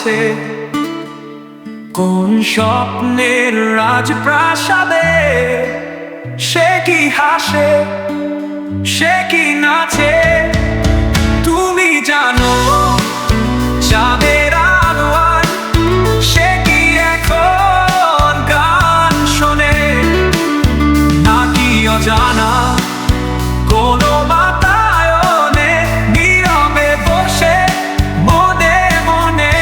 আছে কোন স্বপ্নের রাজপ্রাসাদে। সে কি হাসে, সে কি নাচে, তুমি জানো চাঁদের আলোয় সে কি এখন গান শোনে, নাকি অজানা কোনো বাতায়নে নীরবে বসে মনে মনে।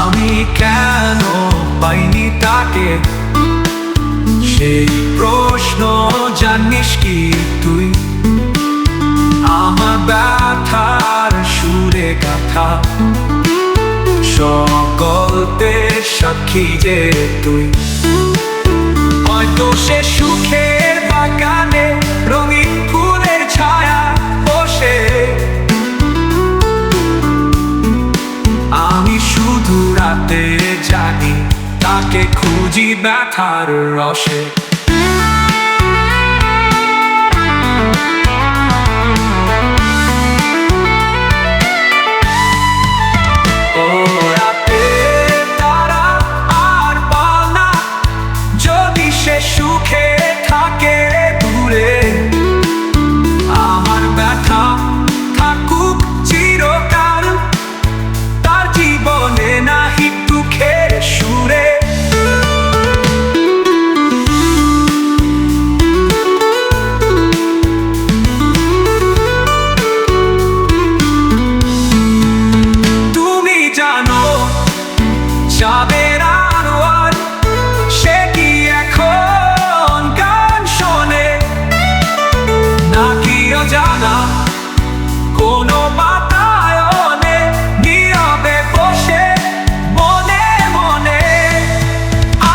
আমি কেন পাইনি তাকে, সেই প্রশ্ন জানিস কি তুই? আমার ব্যথার সুরে গাথা সকলের সাক্ষী যে তুই। হয়তো সে সুখের বাগানে রঙিন ফুলের ছায়া বসে, আমি শুধু রাতে জাগি তাকে খুঁজি ব্যথার রসে। ও রাতে তারা আর বল না, যদি সে সুখে থাকে দূরে, আমার ব্যথা থাকুক চিরকাল তার জীবনে, নাহি দুঃখের সুরে। তুমি জানো চাঁদের আলোয় সে কি এখন গান শোনে, নাকি অজানা কোনো বাতায়নে নীরবে বসে মনে মনে।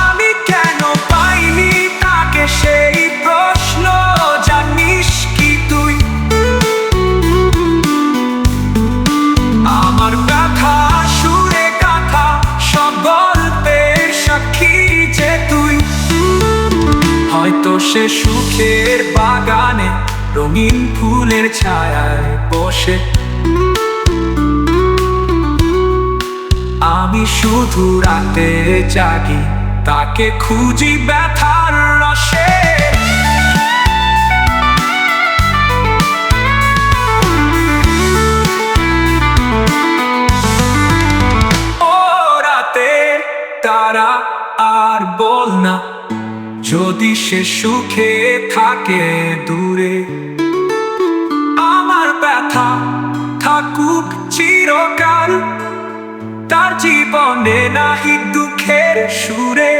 আমি কেন পাইনি তাকে, সেই প্রশ্ন জানিস কি তুই? আমার ব্যথা সুরে গাথা সব গল্পের সাক্ষী যে তুই। হয়তো সে সুখের বাগানে রঙিন ফুলের ছায়ায় বসে, আমি শুধু রাতে জাগি তাকে খুঁজি ব্যথার রসে। ও রাতে তারা আর বল না, যদি সে সুখে থাকে দূরে, আমার ব্যথা থাকুক চিরকাল তার জীবনে, নাহি দুঃখের সুরে।